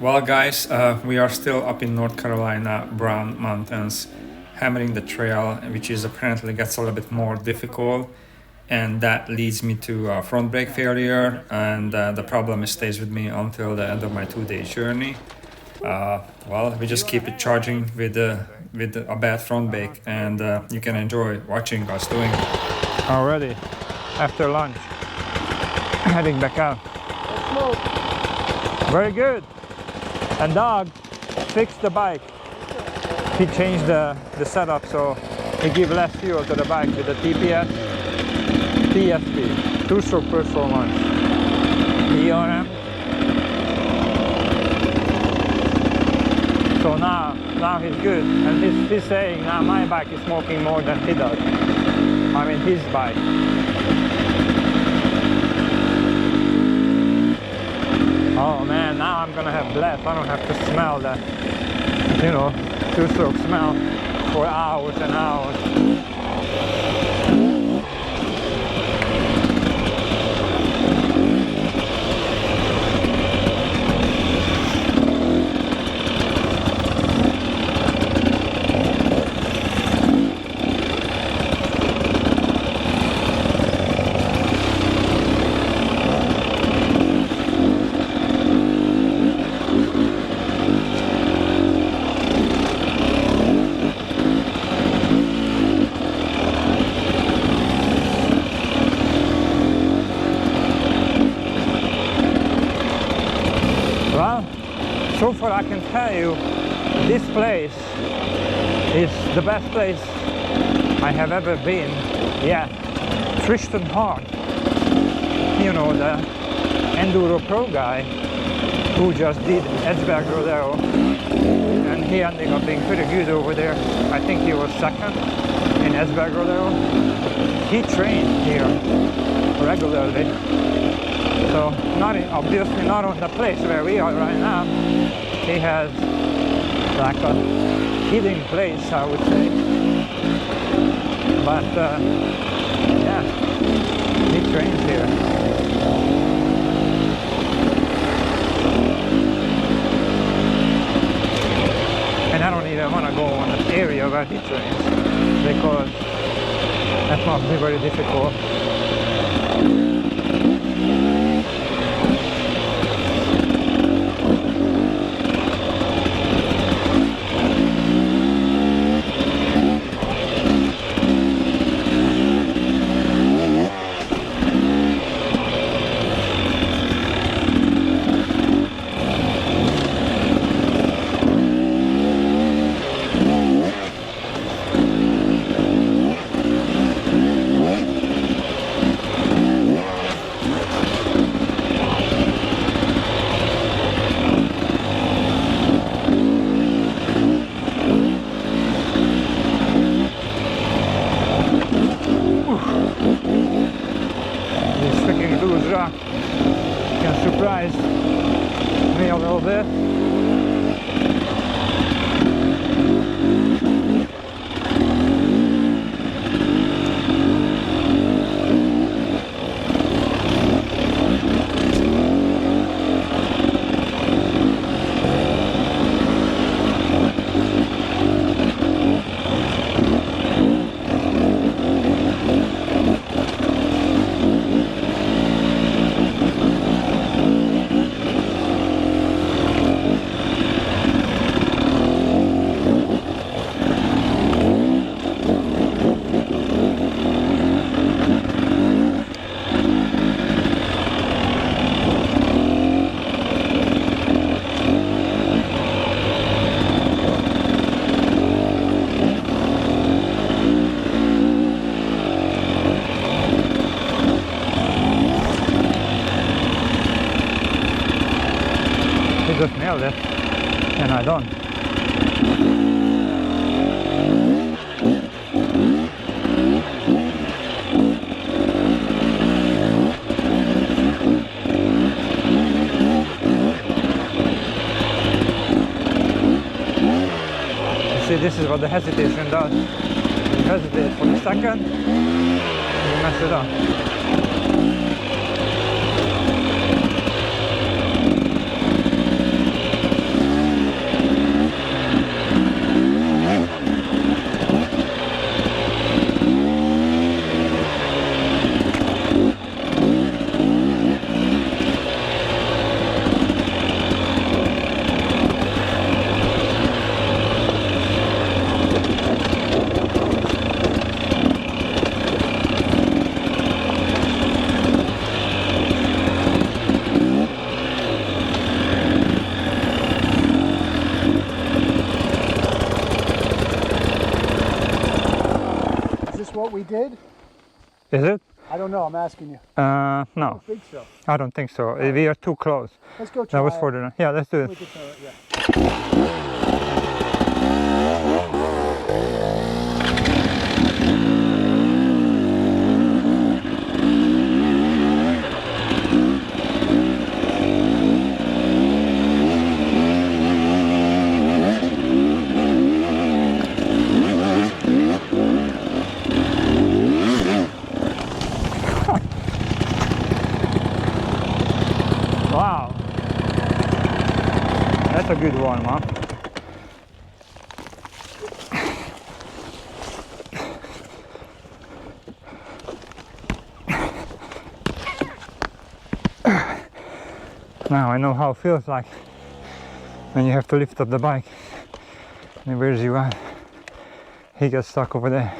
Well, guys, we are still up in North Carolina, Brown Mountains, hammering the trail, which is apparently gets a little bit more difficult, and that leads me to front brake failure, and the problem stays with me until the end of my 2 day journey. Well, we just keep it charging with a bad front brake, and you can enjoy watching us doing it. Already, after lunch, heading back out. Very good. And Doug fixed the bike. He changed the setup so he give less fuel to the bike with the TPS, TSP, two-stroke performance, ERM. So now he's good, and he's saying now my bike is smoking more than he does. I mean his bike. Oh man, now I'm gonna have blast. I don't have to smell that, two-stroke smell for hours and hours. So far I can tell you, this place is the best place I have ever been. Yeah, Tristan Hart, the Enduro Pro guy who just did Esberg Rodeo, and he ended up being pretty good over there. I think he was second in Esberg Rodeo. He trained here regularly. So obviously not on the place where we are right now. He has like a hidden place, I would say. But yeah, he trains here. And I don't even want to go on the area where he trains because that must be very difficult. Can surprise me a little bit. He just nailed it, and I don't. You see, this is what the hesitation does. You hesitate for a second, you mess it up. did? Is it? I don't know. I'm asking you. No, I don't think so. I don't think so. We are too close. Let's go try That was it. for the... Yeah, let's do We it. can try it, yeah. Wow. That's a good one, huh? Now I know how it feels like when you have to lift up the bike. And where's you at? He gets stuck over there.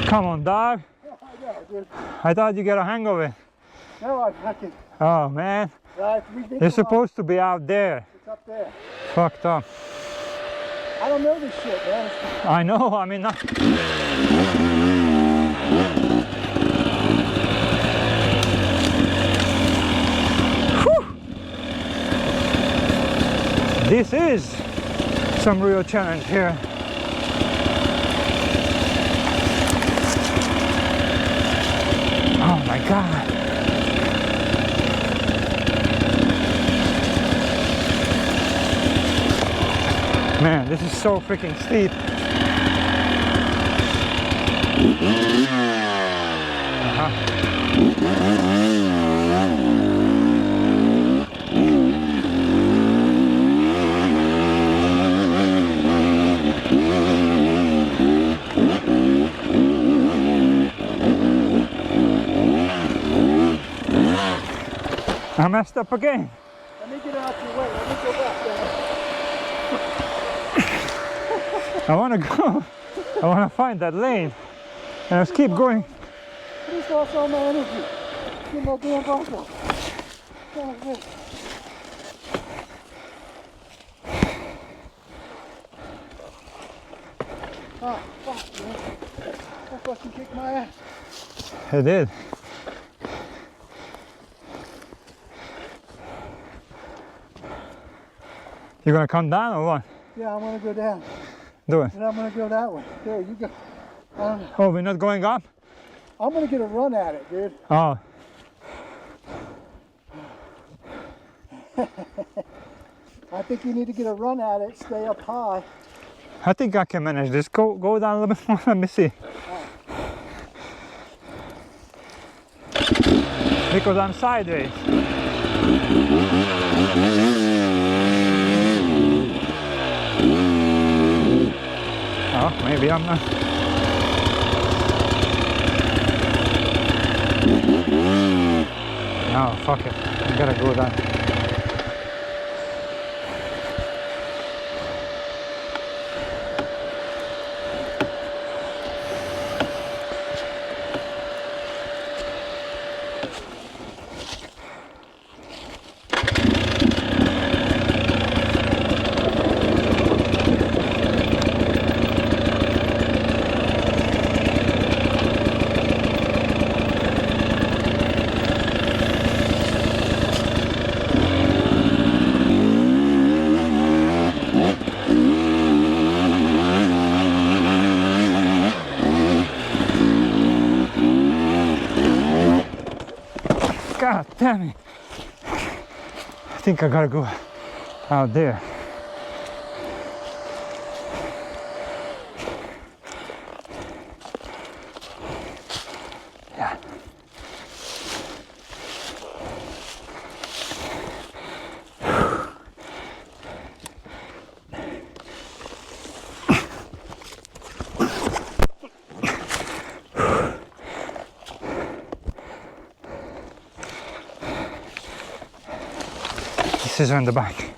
Come on, dog. I know, dude. I thought you got a hang of it. No, I fucking. Oh man, Right, we think you're supposed to be out there. It's up there. Fucked up. I don't know this shit, man. I know, I mean, not... Whew. This is some real challenge here. Oh my God. Man, this is so freaking steep. I messed up again. Let me get out your way. Let me go back there. I want to go. I want to find that lane. And let's keep going. I just lost all my energy. Get my damn bike off. Oh, shit. Oh, fuck, man. That fucking kicked my ass. It did. You gonna come down or what? Yeah, I'm gonna go down. Do it. And I'm gonna go that way. There, you go. Oh, we're not going up? I'm gonna get a run at it, dude. Oh. I think you need to get a run at it, stay up high. I think I can manage this. Go down a little bit more. Let me see. Because I'm sideways. Oh, maybe I'm not. No, fuck it. I gotta go down. God damn it. I think I gotta go out there. Yeah. This is when the bike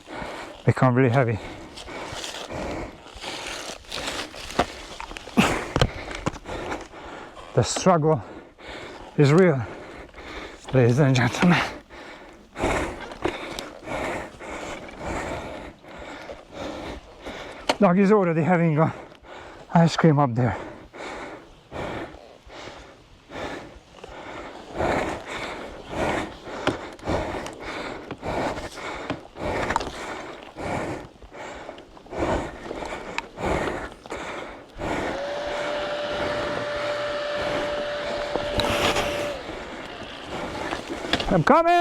become really heavy. The struggle is real, ladies and gentlemen. Dog is already having a ice cream up there. I'm coming! I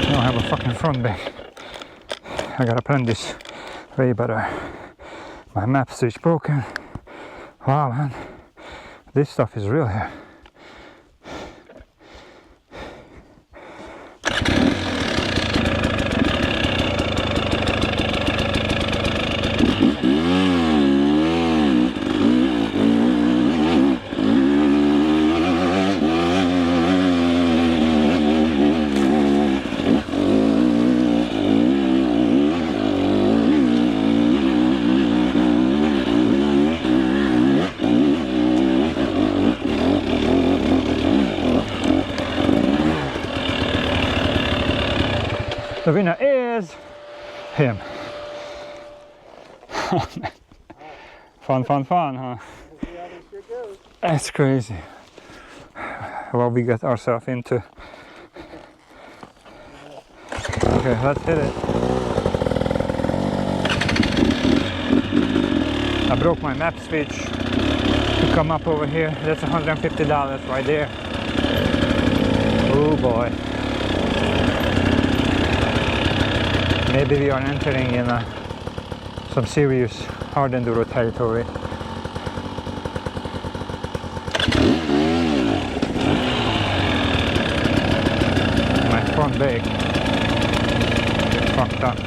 don't have a fucking front brake. I gotta plan this way better. My map switch broken. Wow, man, this stuff is real here. The winner is him. Fun, huh? That's crazy. What we got ourselves into. Okay, let's hit it. I broke my map switch to come up over here. That's $150 right there. Oh boy. Maybe we are entering in some serious hard enduro territory. My front brake is fucked up.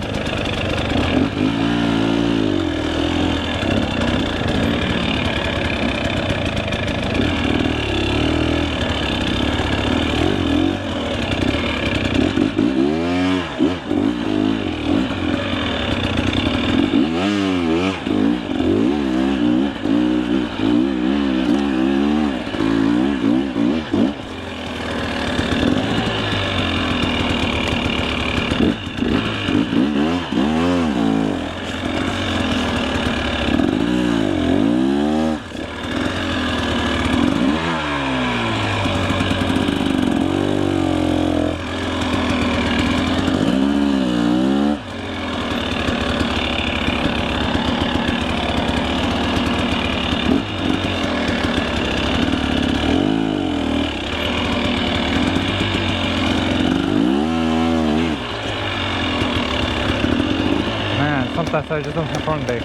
Sometimes I just don't have front brake.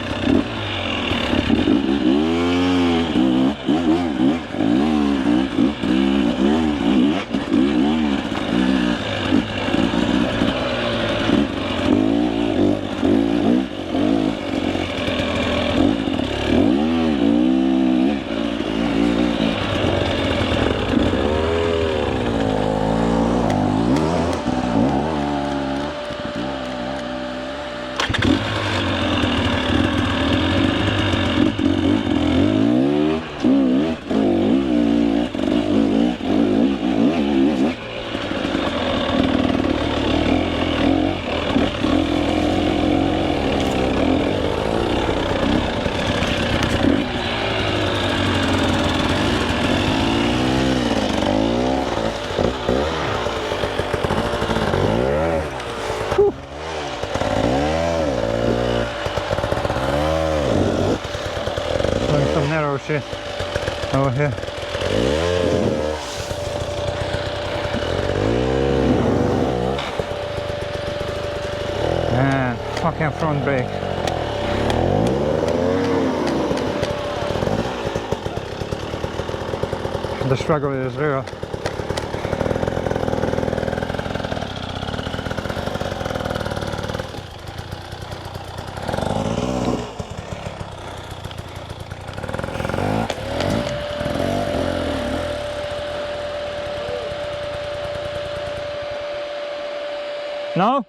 Shit over here. Man, fucking front brake. The struggle is real. No?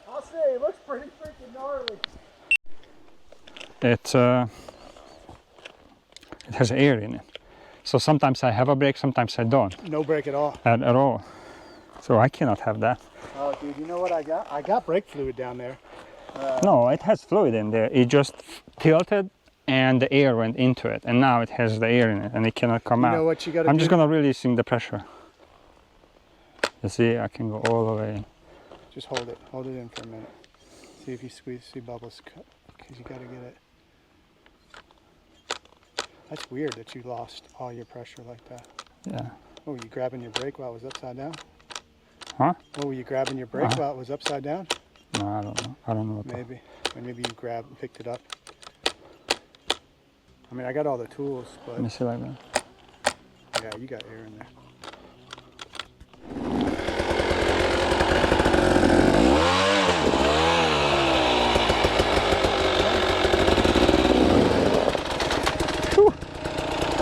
I'll say it looks pretty freaking gnarly. It has air in it. So sometimes I have a brake, sometimes I don't No brake at all. at all. So I cannot have that. Oh, dude, you know what I got? I got brake fluid down there. No, it has fluid in there. It just tilted and the air went into it. And now it has the air in it and it cannot come You out. know what you gotta I'm do? just gonna releasing the pressure. You see, I can go all the way. Just hold it. Hold it in for a minute. See if you squeeze, see bubbles cut. Because you gotta get it. That's weird that you lost all your pressure like that. Yeah. Oh, were you grabbing your brake while it was upside down? Huh? Oh, were you grabbing your brake while it was upside down? No, I don't know. I don't know what the- Maybe. Or maybe you picked it up. I mean, I got all the tools, but Let me see like that. yeah, you got air in there.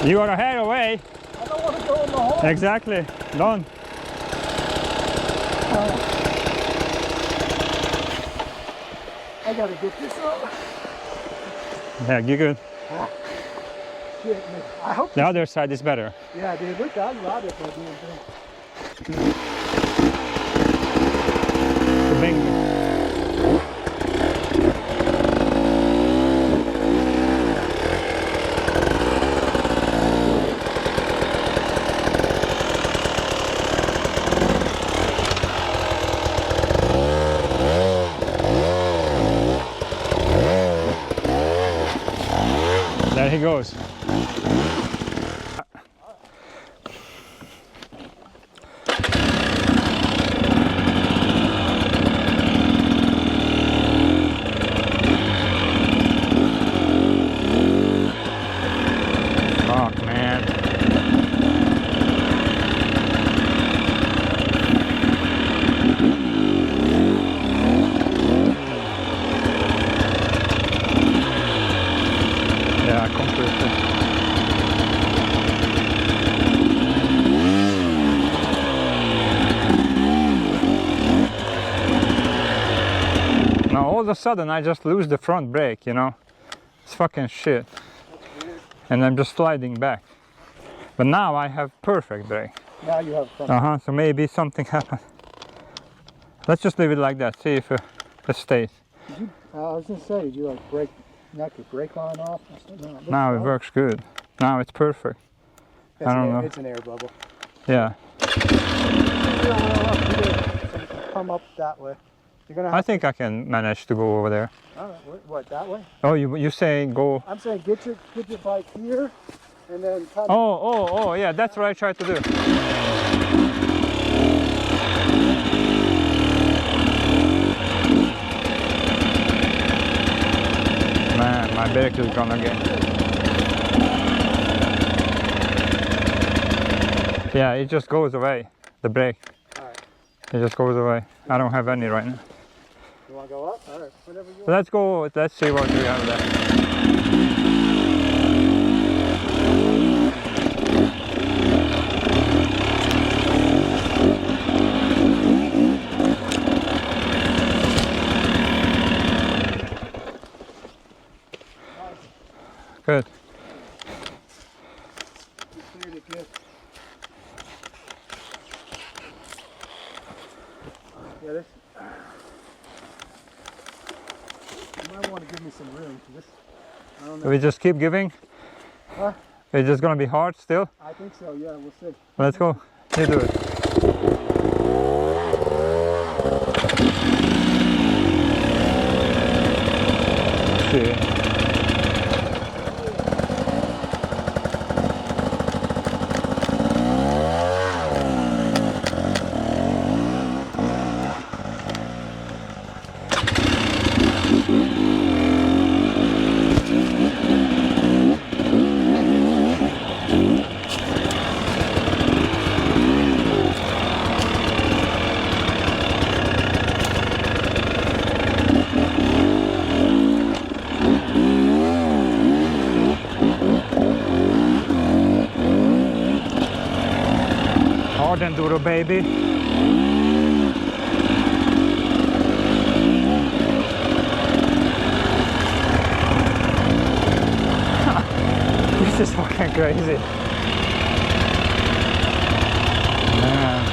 You gotta head away. I don't want to go in the hole. Exactly. Done. I gotta get this up. Yeah, you good. Shit, man. I hope. The other side is better. Yeah, dude. Look, I love it for doing things. Bing. There he goes. Fuck, man. Yeah, completely. Now all of a sudden I just lose the front brake, you know? It's fucking shit. And I'm just sliding back. But now I have perfect brake. Now you have front. Uh-huh, so maybe something happened. Let's just leave it like that, see if it stays. I was gonna say, did you like knock your brake line off? No, Now it works good. Now it's perfect. I don't know. It's an air bubble. Yeah. Come up that way. You're gonna I have. think I can manage to go over there. All right, what that way? Oh, you saying go? I'm saying get your bike here, and then come. Oh, yeah, that's what I tried to do. Man, my brake is gonna get. Yeah, it just goes away. The brake. All right. It just goes away. I don't have any right now. You want to go up? All right, whatever you want. So let's go. Let's see what we have there. Good. You cleared it good. Yeah, this. You might want to give me some room for this. I don't know. We just keep giving. Huh? It's just gonna be hard still. I think so. Yeah, we'll see. Let's go. You do it. See. hard enduro, baby. This is fucking crazy. Yeah.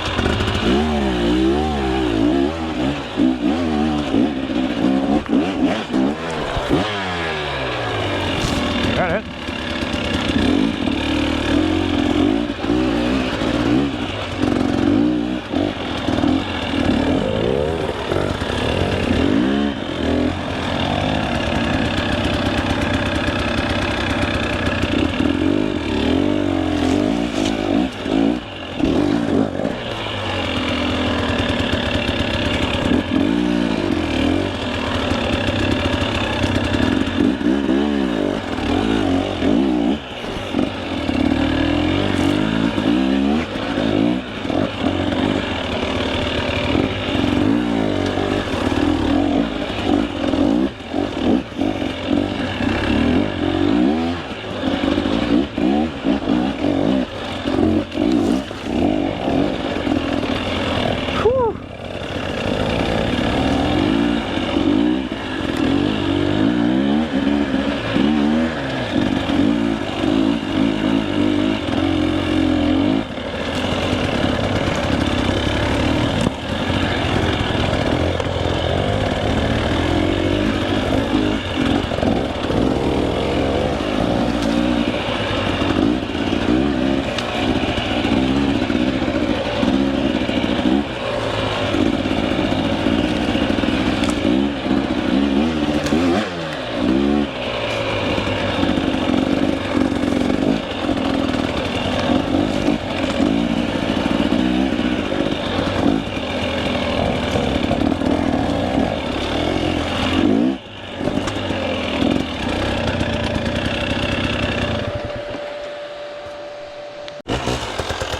Got it.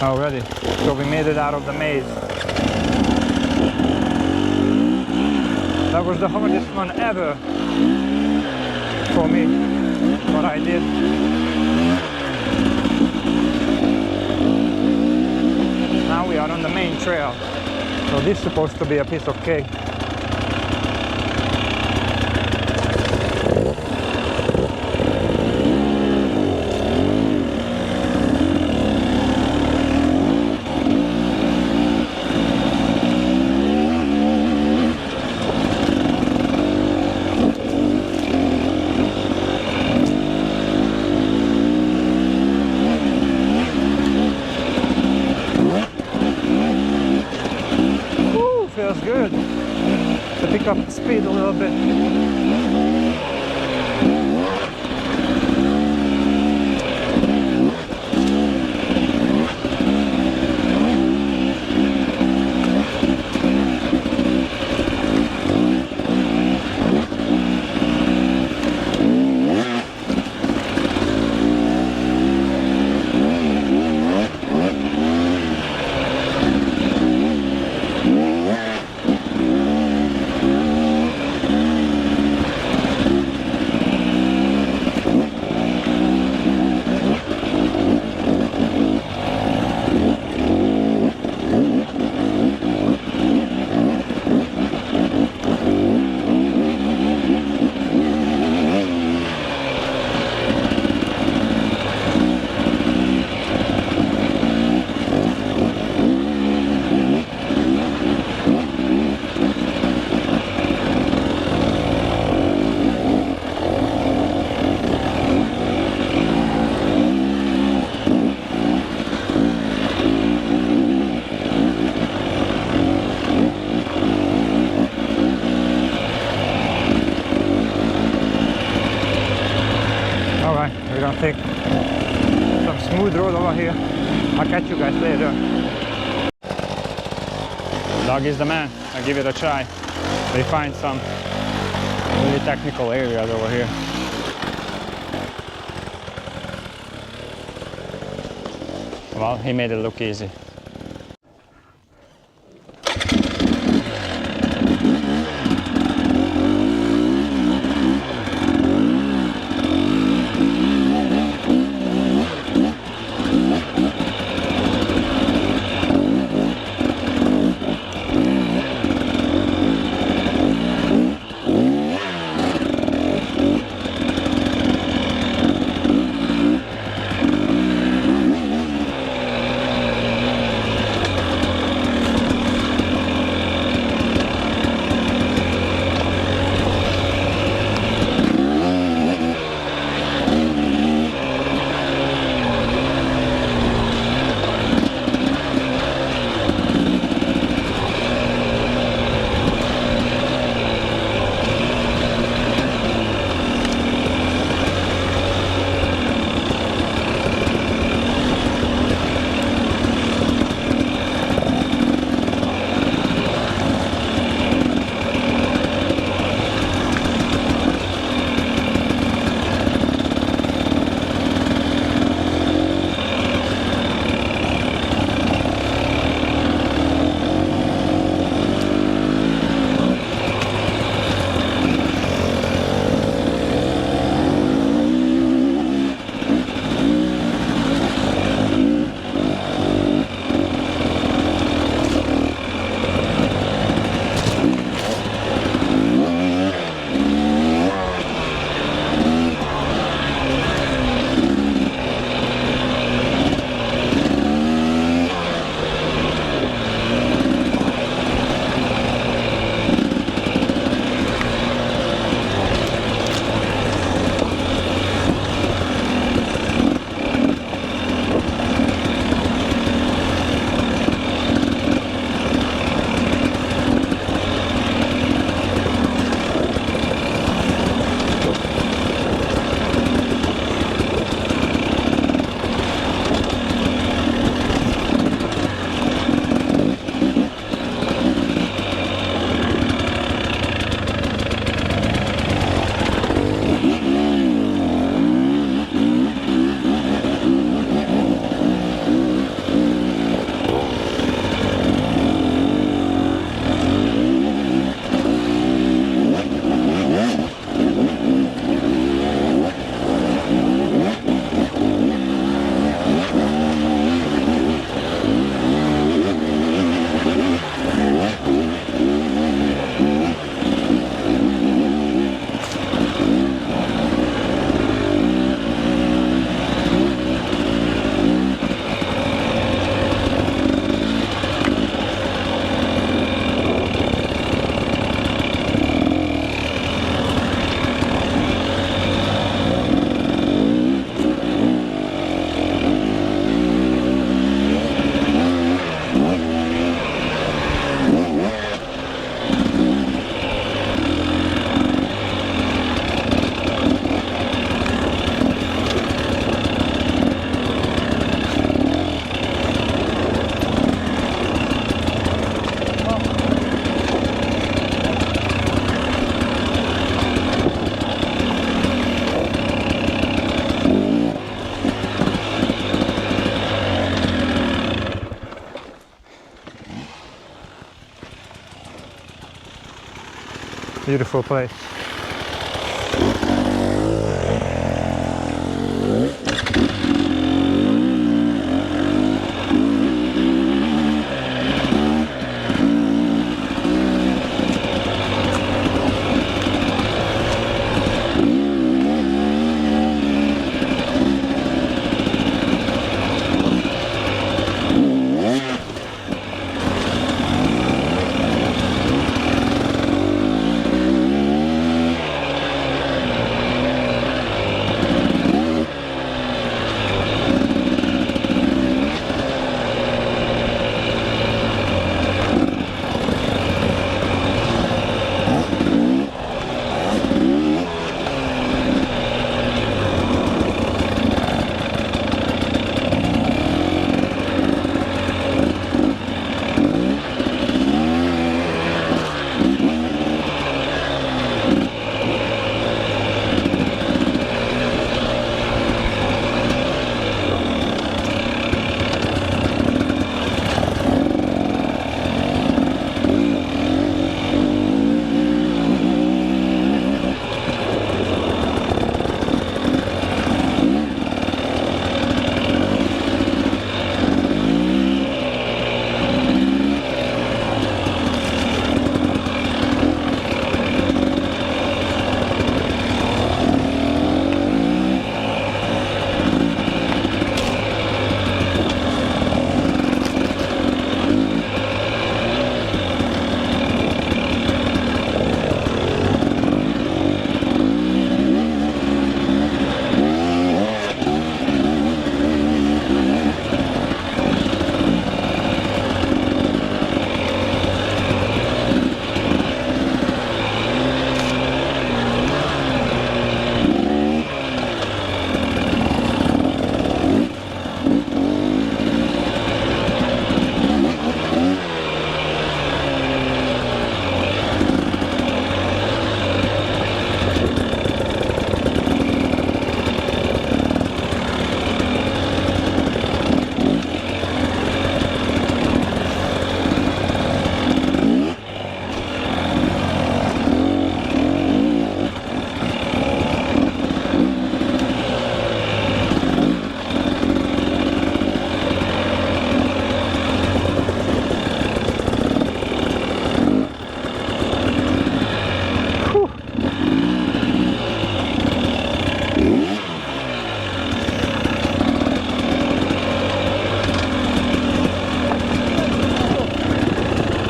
Already, so we made it out of the maze. That was the hardest one ever for me, what I did. Now we are on the main trail, so this is supposed to be a piece of cake. Feels good to pick up the speed a little bit. We're gonna take some smooth road over here. I'll catch you guys later. Dog is the man. I'll give it a try. They find some really technical areas over here. Well, he made it look easy. Beautiful place.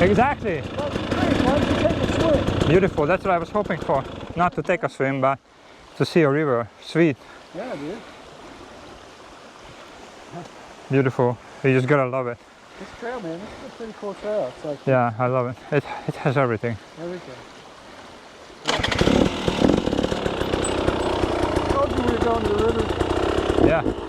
Exactly. That's great. Why don't you take a swim? Beautiful. That's what I was hoping for. Not to take a swim, but to see a river. Sweet. Yeah, dude. Beautiful. You just gotta love it. This trail, man, this is a pretty cool trail. It's like Yeah, I love it. It has everything. everything. I told you we were going to the river. Yeah.